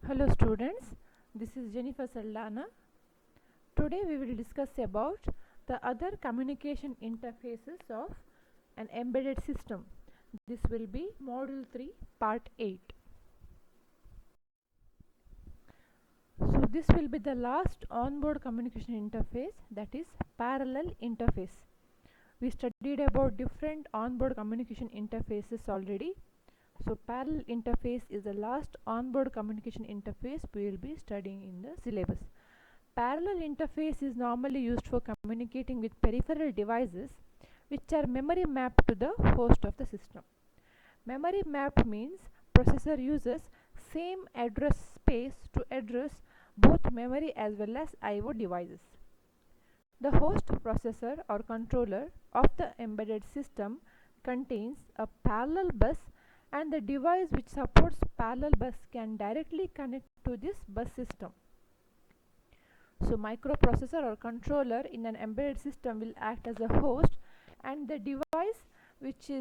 Hello students, this is Jennifer Saldana. Today we will discuss about the other communication interfaces of an embedded system. This will be Module 3 Part 8. So this will be the last onboard communication interface, that is parallel interface. We studied about different onboard communication interfaces already. So parallel interface is the last onboard communication interface we will be studying in the syllabus. Parallel interface is normally used for communicating with peripheral devices which are memory mapped to the host of the system. Memory mapped means processor uses same address space to address both memory as well as I/O devices. The host processor or controller of the embedded system contains a parallel bus, and the device which supports parallel bus can directly connect to this bus system. So microprocessor or controller in an embedded system will act as a host, and the device which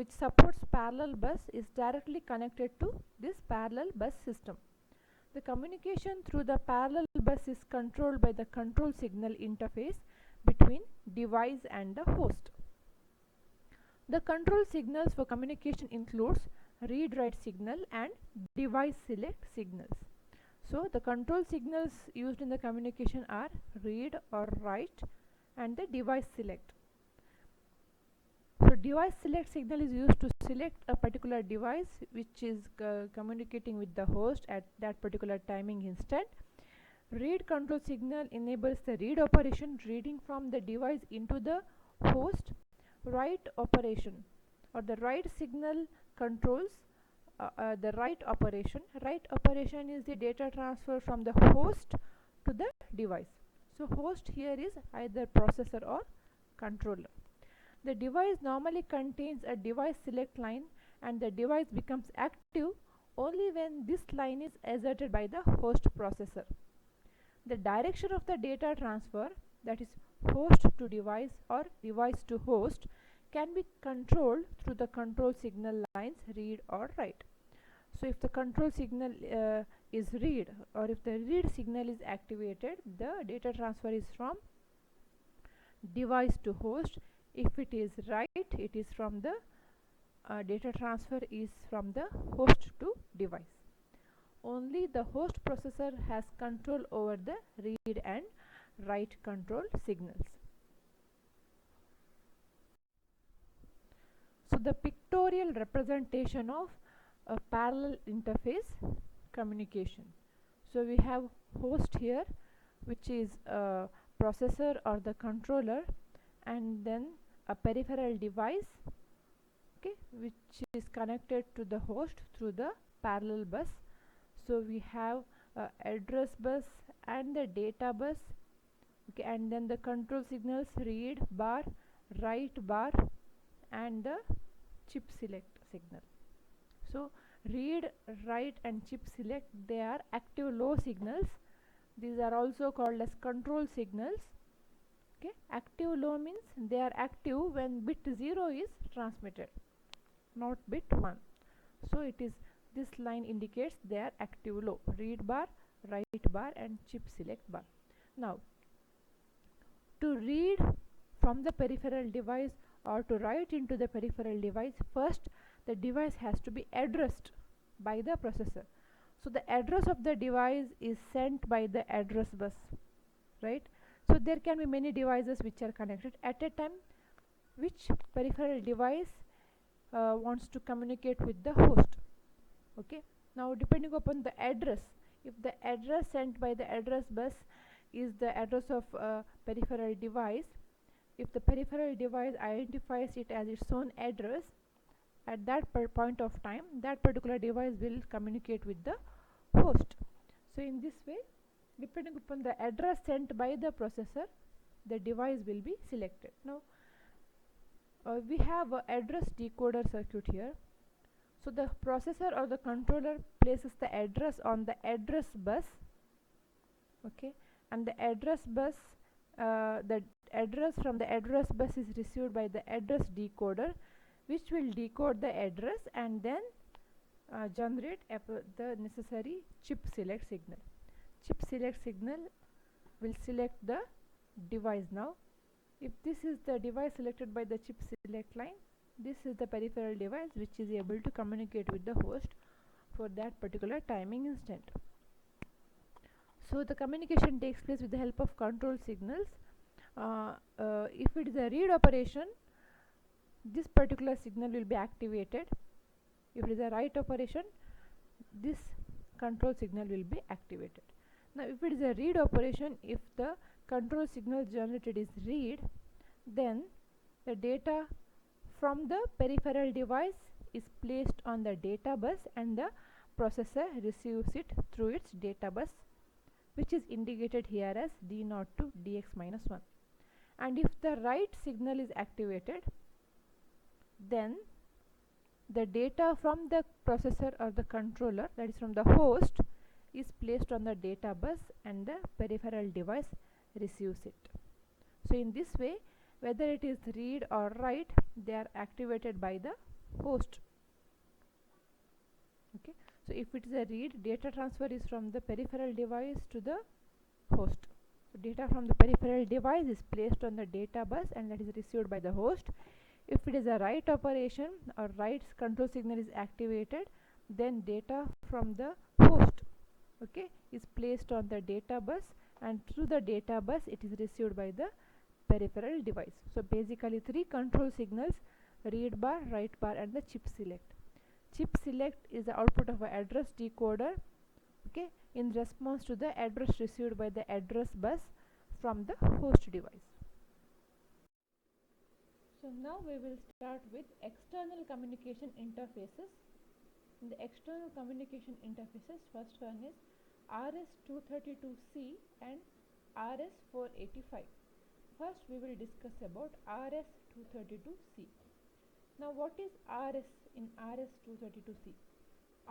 supports parallel bus is directly connected to this parallel bus system. The communication through the parallel bus is controlled by the control signal interface between device and the host. The control signals for communication includes read-write signal and device select signals. So the control signals used in the communication are read or write and the device select. So device select signal is used to select a particular device which is communicating with the host at that particular timing instant. Read control signal enables the read operation, reading from the device into the host. Write operation or the write signal controls the write operation. Write operation is the data transfer from the host to the device. So host here is either processor or controller. The device normally contains a device select line, and the device becomes active only when this line is asserted by the host processor. The direction of the data transfer, that is host to device or device to host, can be controlled through the control signal lines read or write. So if the control signal is read, or if the read signal is activated, the data transfer is from device to host. If it is write, it is from the data transfer is from the host to device. Only the host processor has control over the read and write control signals. So the pictorial representation of a parallel interface communication. So we have host here, which is a processor or the controller, and then a peripheral device, okay, which is connected to the host through the parallel bus. So we have address bus and the data bus, okay, and then the control signals read bar, write bar, and the chip select signal. So read, write and chip select, they are active low signals. These are also called as control signals. Okay, active low means they are active when bit 0 is transmitted, not bit 1. So it is this line indicates they are active low: read bar, write bar and chip select bar. Now to read from the peripheral device or to write into the peripheral device, first the device has to be addressed by the processor. So the address of the device is sent by the address bus, right? So there can be many devices which are connected at a time. Which peripheral device wants to communicate with the host? Okay, now depending upon the address, if the address sent by the address bus is the address of peripheral device, if the peripheral device identifies it as its own address, at that point of time, that particular device will communicate with the host. So in this way, depending upon the address sent by the processor, the device will be selected. Now we have a address decoder circuit here. So the processor or the controller places the address on the address bus, okay, and the address bus the address from the address bus is received by the address decoder, which will decode the address and then generate the necessary chip select signal. Chip select signal will select the device. Now if this is the device selected by the chip select line, this is the peripheral device which is able to communicate with the host for that particular timing instant. So the communication takes place with the help of control signals. If it is a read operation, this particular signal will be activated. If it is a write operation, this control signal will be activated. Now if it is a read operation, if the control signal generated is read, then the data from the peripheral device is placed on the data bus and the processor receives it through its data bus, which is indicated here as D0 to Dx-1. And if the write signal is activated, then the data from the processor or the controller, that is from the host, is placed on the data bus and the peripheral device receives it. So in this way, whether it is read or write, they are activated by the host. Okay. So if it is a read, data transfer is from the peripheral device to the host. So data from the peripheral device is placed on the data bus and that is received by the host. If it is a write operation or write control signal is activated, then data from the host, okay, is placed on the data bus and through the data bus it is received by the peripheral device. So basically 3 control signals: read bar, write bar and the chip select. Chip select is the output of an address decoder, okay, in response to the address received by the address bus from the host device. So now we will start with external communication interfaces. In the external communication interfaces, first one is RS-232C and RS-485. First we will discuss about RS-232C. Now what is RS in RS-232C?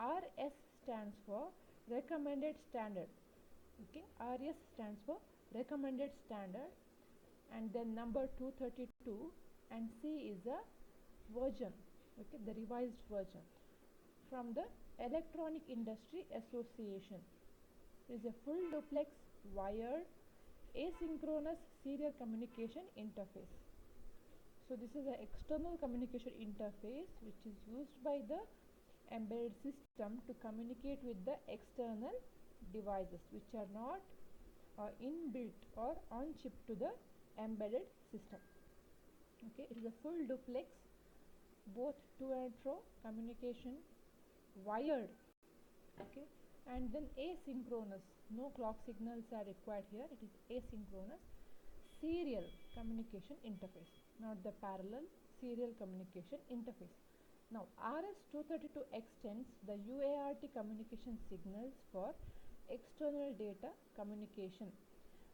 RS stands for recommended standard. Okay, RS stands for recommended standard, and then number 232, and C is a version, okay, the revised version from the Electronic Industry Association. It is a full duplex wired asynchronous serial communication interface. So this is an external communication interface which is used by the embedded system to communicate with the external devices which are not inbuilt or on chip to the embedded system. Okay, it is a full duplex, both to and fro communication, wired, okay, and then asynchronous, no clock signals are required here, it is asynchronous serial communication interface, not the parallel, serial communication interface. Now RS-232 extends the UART communication signals for external data communication.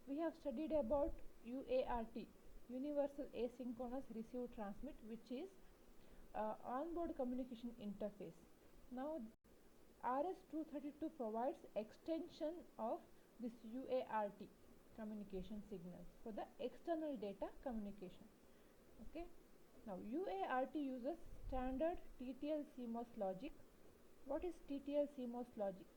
We have studied about UART, Universal Asynchronous Receive Transmit, which is onboard communication interface. Now RS-232 provides extension of this UART communication signals for the external data communication. Okay. Now UART uses standard TTL CMOS logic. What is TTL CMOS logic?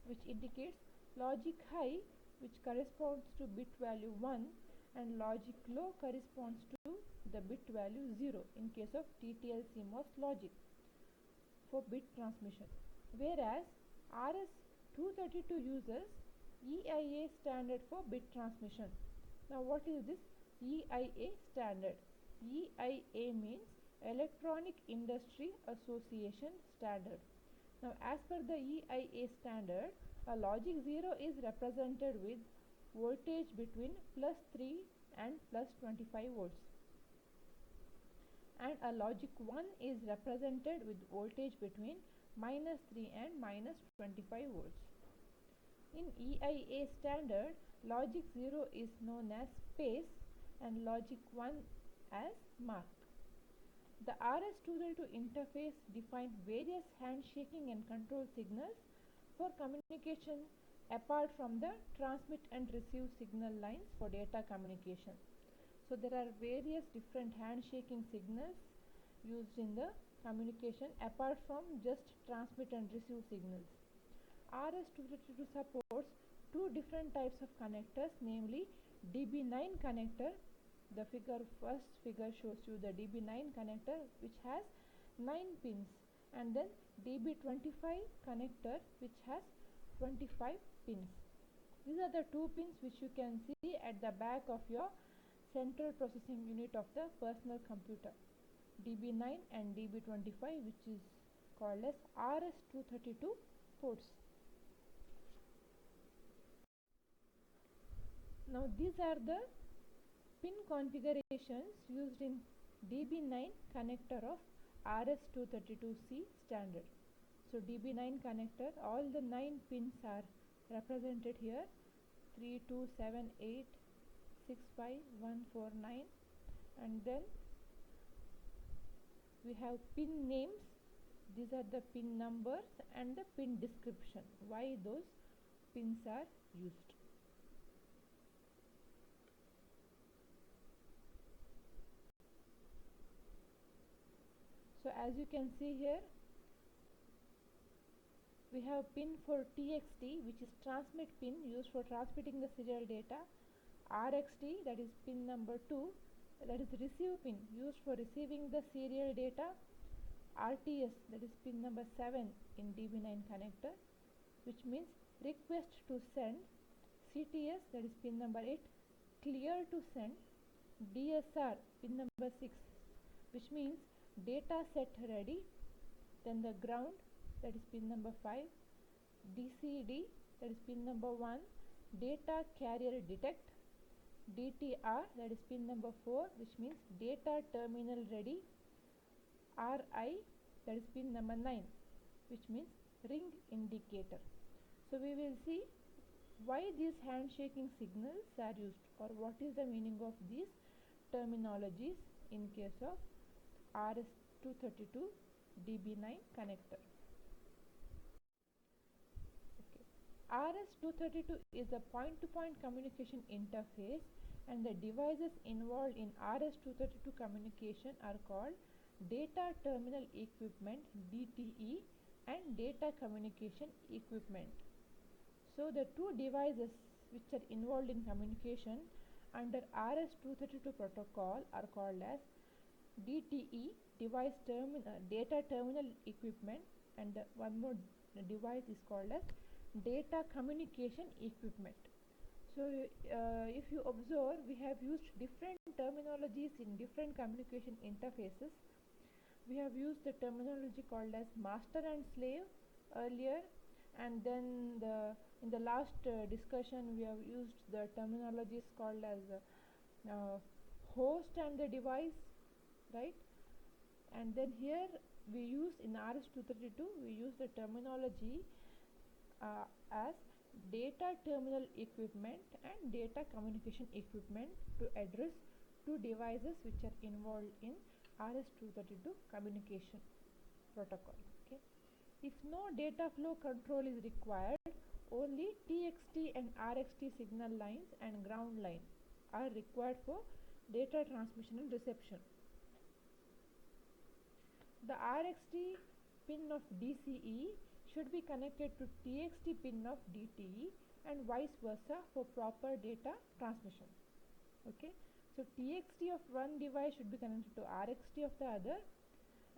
Which indicates logic high, which corresponds to bit value 1, and logic low corresponds to the bit value 0 in case of TTL CMOS logic for bit transmission, whereas RS-232 uses EIA standard for bit transmission. Now what is this EIA standard? EIA means Electronic Industry Association standard. Now as per the EIA standard, a logic 0 is represented with voltage between +3 and +25 volts, and a logic 1 is represented with voltage between -3 and -25 volts. In EIA standard, logic 0 is known as space and logic 1 as mark. The RS-232 interface defines various handshaking and control signals for communication apart from the transmit and receive signal lines for data communication. So there are various different handshaking signals used in the communication apart from just transmit and receive signals. RS-232 supports two different types of connectors, namely DB9 connector. The first figure shows you the DB9 connector which has 9 pins, and then DB25 connector which has 25 pins. These are the two pins which you can see at the back of your central processing unit of the personal computer, DB9 and DB25, which is called as RS-232 ports. Now these are the pin configurations used in DB9 connector of RS-232C standard. So DB9 connector, all the 9 pins are represented here: 3, 2, 7, 8, 6, 5, 1, 4, 9, and then we have pin names. These are the pin numbers and the pin description, why those pins are used. So as you can see here, we have pin for TXT, which is transmit pin used for transmitting the serial data. RXT, that is pin number 2, that is receive pin used for receiving the serial data. RTS, that is pin number 7 in DB9 connector, which means request to send. CTS, that is pin number 8, clear to send. DSR, pin number 6, which means data set ready. Then the ground, that is pin number 5. DCD, that is pin number 1, data carrier detect. DTR, that is pin number 4, which means data terminal ready. RI, that is pin number 9, which means ring indicator. So we will see why these handshaking signals are used, or what is the meaning of these terminologies in case of RS-232 DB9 connector. RS-232 is a point-to-point communication interface, and the devices involved in RS-232 communication are called data terminal equipment, DTE, and data communication equipment. So the two devices which are involved in communication under RS-232 protocol are called as DTE, data terminal equipment, and one more device is called as data communication equipment. So if you observe, we have used different terminologies in different communication interfaces. We have used the terminology called as master and slave earlier, and then in the last discussion we have used the terminologies called as host and the device, right? And then here we use in RS-232 we use the terminology as data terminal equipment and data communication equipment to address two devices which are involved in RS-232 communication protocol. Okay. If no data flow control is required, only TXT and RXT signal lines and ground line are required for data transmission and reception. The RXT pin of DCE should be connected to TXT pin of DTE and vice versa for proper data transmission. Okay, so TXT of one device should be connected to RXT of the other,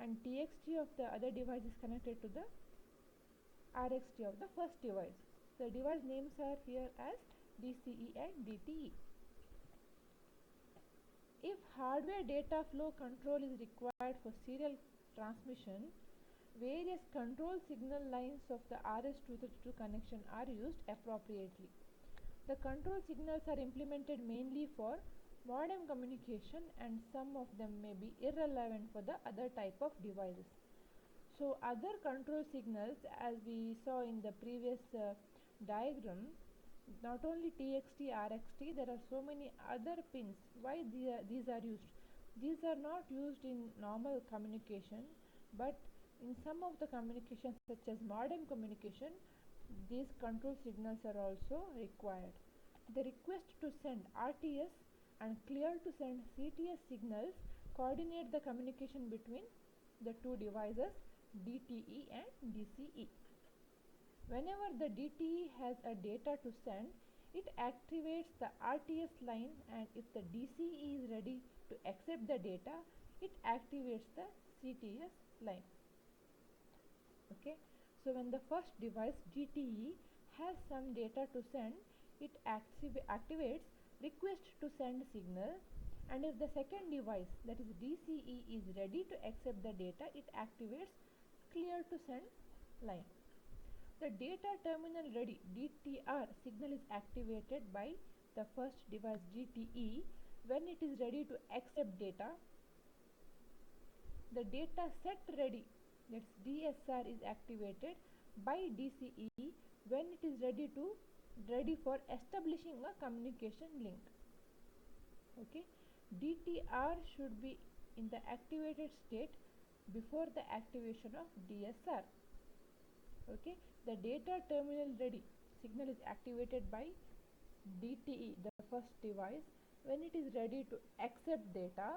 and TXT of the other device is connected to the RXT of the first device. The device names are here as DCE and DTE. If hardware data flow control is required for serial transmission, various control signal lines of the RS-232 connection are used appropriately. The control signals are implemented mainly for modem communication, and some of them may be irrelevant for the other type of devices. So other control signals, as we saw in the previous diagram, not only TXT, RXT, there are so many other pins. Why these are used? These are not used in normal communication, but in some of the communications such as modem communication, these control signals are also required. The request to send RTS and clear to send CTS signals coordinate the communication between the two devices DTE and DCE. Whenever the DTE has a data to send, it activates the RTS line, and if the DCE is ready to accept the data, it activates the CTS line. Okay, so when the first device DTE has some data to send, it activates request to send signal, and if the second device, that is DCE, is ready to accept the data, it activates clear to send line. The data terminal ready DTR signal is activated by the first device DTE when it is ready to accept data. The data set ready, that's DSR, is activated by DCE when it is ready for establishing a communication link. Okay, DTR should be in the activated state before the activation of DSR. Okay, the data terminal ready signal is activated by DTE, the first device, when it is ready to accept data.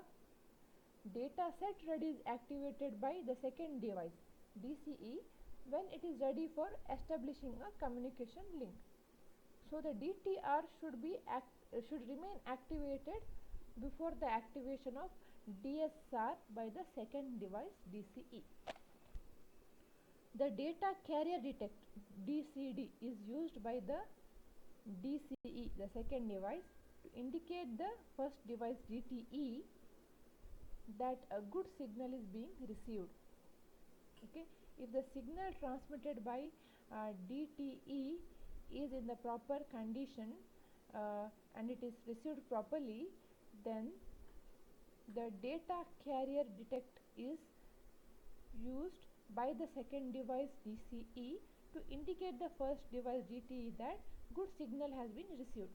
Data set ready is activated by the second device DCE when it is ready for establishing a communication link. So the DTR should remain activated before the activation of DSR by the second device DCE. The data carrier detect DCD is used by the DCE, the second device, to indicate the first device DTE that a good signal is being received. Okay, if the signal transmitted by DTE is in the proper condition and it is received properly, then the data carrier detect is used by the second device DCE to indicate the first device DTE that good signal has been received.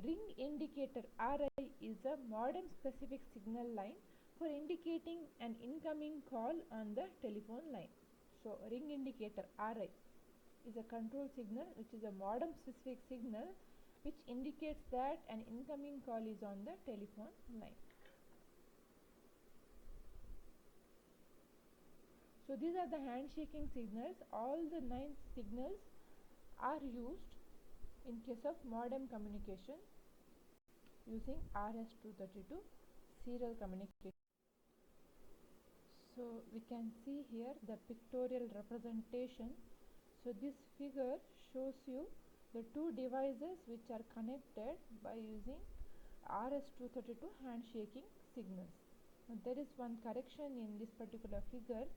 Ring indicator RI is a modem specific signal line for indicating an incoming call on the telephone line. So ring indicator RI is a control signal which is a modem specific signal which indicates that an incoming call is on the telephone line. So these are the handshaking signals. All the 9 signals are used in case of modem communication using RS-232 serial communication. So we can see here the pictorial representation. So this figure shows you the two devices which are connected by using RS-232 handshaking signals. Now there is one correction in this particular figure,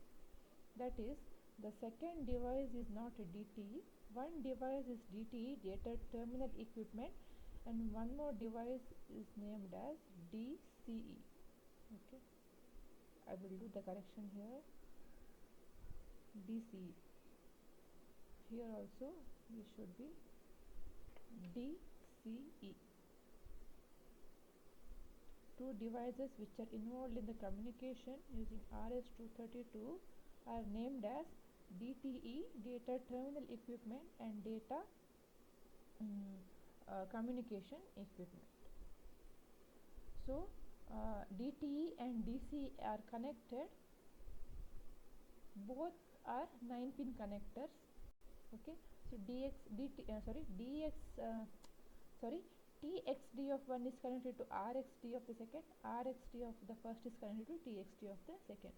that is the second device is not a DTE. One device is DTE, data terminal equipment, and one more device is named as DCE. Okay, I will do the correction here. DCE. Here also we should be DCE. Two devices which are involved in the communication using RS-232 are named as DTE, data terminal equipment, and data communication equipment. So DTE and DCE are connected. Both are 9-pin connectors. Okay, so TXD of one is connected to RXD of the second, RXD of the first is connected to TXD of the second.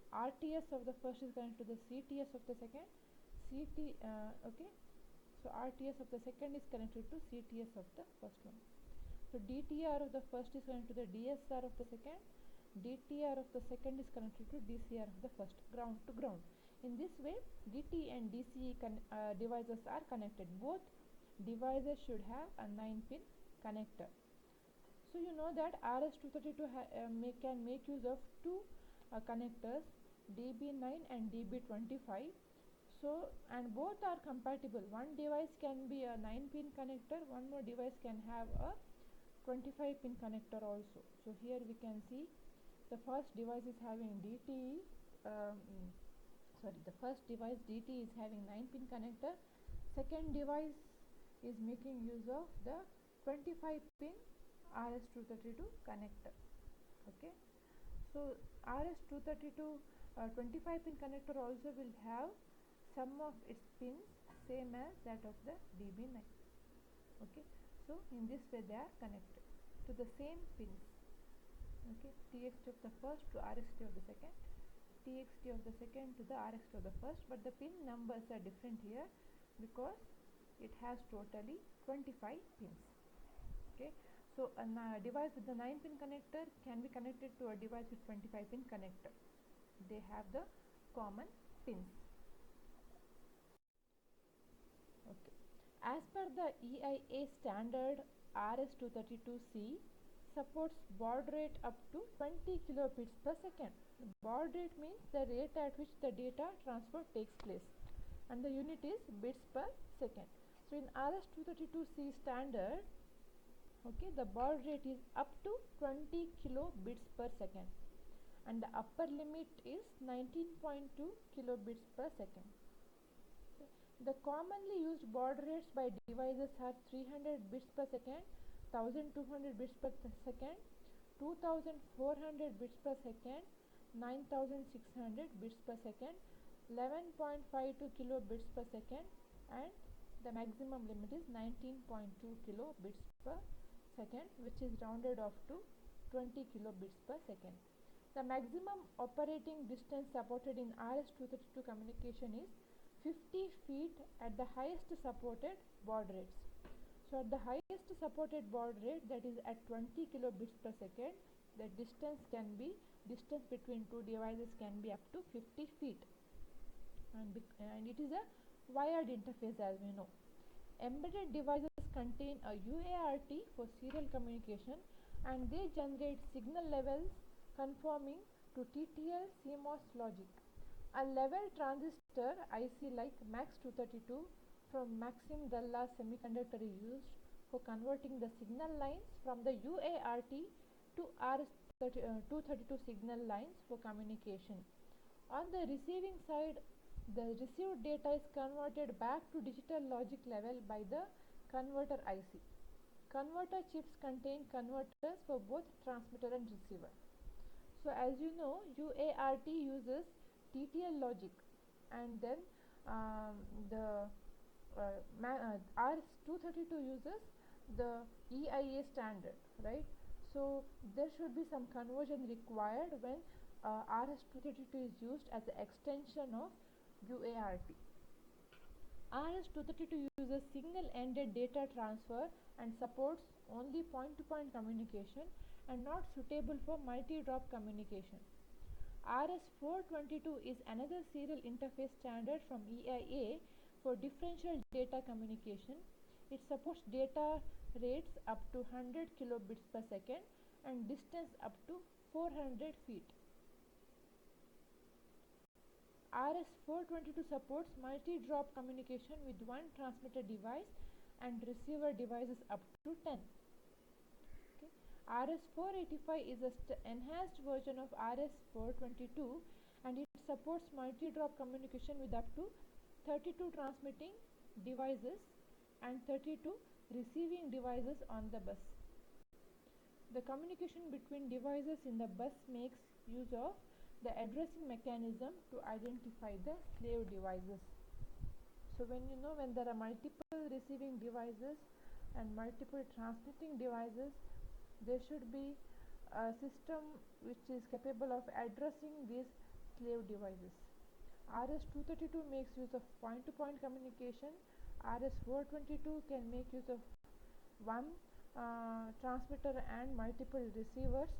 RTS of the first is connected to the CTS of the second. Okay, so RTS of the second is connected to CTS of the first one. So DTR of the first is connected to the DSR of the second. DTR of the second is connected to DCR of the first, ground to ground. In this way, DT and DCE devices are connected. Both devices should have a 9-pin connector. So you know that RS-232 can make use of two connectors, DB9 and DB25. So, and both are compatible. One device can be a 9-pin connector, one more device can have a 25-pin connector also. So here we can see the first device is having DTE, the first device DT is having 9-pin connector. Second device is making use of the 25-pin RS-232 connector. Okay, so RS-232 25 pin connector also will have some of its pins same as that of the DB9. Okay, so in this way they are connected to the same pins. Okay, TXT of the first to RXT of the second, TXT of the second to the RXT of the first, but the pin numbers are different here because it has totally 25 pins. Okay, so a device with the 9 pin connector can be connected to a device with 25 pin connector. They have the common pins. Okay, as per the EIA standard, RS-232C supports baud rate up to 20 kilobits per second. Baud rate means the rate at which the data transfer takes place, and the unit is bits per second. So in RS-232C standard, okay, the baud rate is up to 20 kilobits per second, and the upper limit is 19.2 kilobits per second. Okay. The commonly used baud rates by devices are 300 bits per second, 1200 bits per second, 2400 bits per second, 9600 bits per second, 11.52 kilobits per second, and the maximum limit is 19.2 kilobits per second, which is rounded off to 20 kilobits per second. The maximum operating distance supported in RS-232 communication is 50 feet at the highest supported baud rates. So at the highest supported baud rate, that is at 20 kilobits per second, the distance between two devices can be up to 50 feet, and it is a wired interface, as we know. Embedded devices contain a UART for serial communication, and they generate signal levels conforming to TTL CMOS logic. A level transistor IC like MAX232 from Maxim Dallas Semiconductor is used for converting the signal lines from the UART to RS-232 signal lines for communication. On the receiving side, the received data is converted back to digital logic level by the converter IC. Converter chips contain converters for both transmitter and receiver. So as you know, UART uses TTL logic, and then the RS-232 uses the EIA standard, right? So there should be some conversion required when RS-232 is used as an extension of UART. RS-232 uses single-ended data transfer and supports only point-to-point communication and not suitable for multi-drop communication. RS-422 is another serial interface standard from EIA for differential data communication. It supports data rates up to 100 kilobits per second and distance up to 400 feet. RS-422 supports multi-drop communication with one transmitter device and receiver devices up to 10. Okay. RS-485 is an enhanced version of RS-422, and it supports multi-drop communication with up to 32 transmitting devices and 32 receiving devices on the bus. The communication between devices in the bus makes use of the addressing mechanism to identify the slave devices. So when there are multiple receiving devices and multiple transmitting devices, there should be a system which is capable of addressing these slave devices. RS-232 makes use of point-to-point communication. RS-422 can make use of one transmitter and multiple receivers,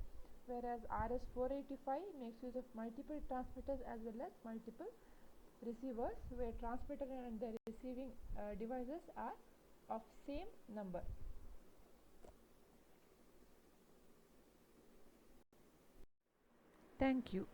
whereas RS-485 makes use of multiple transmitters as well as multiple receivers, where transmitter and the receiving devices are of same number. Thank you.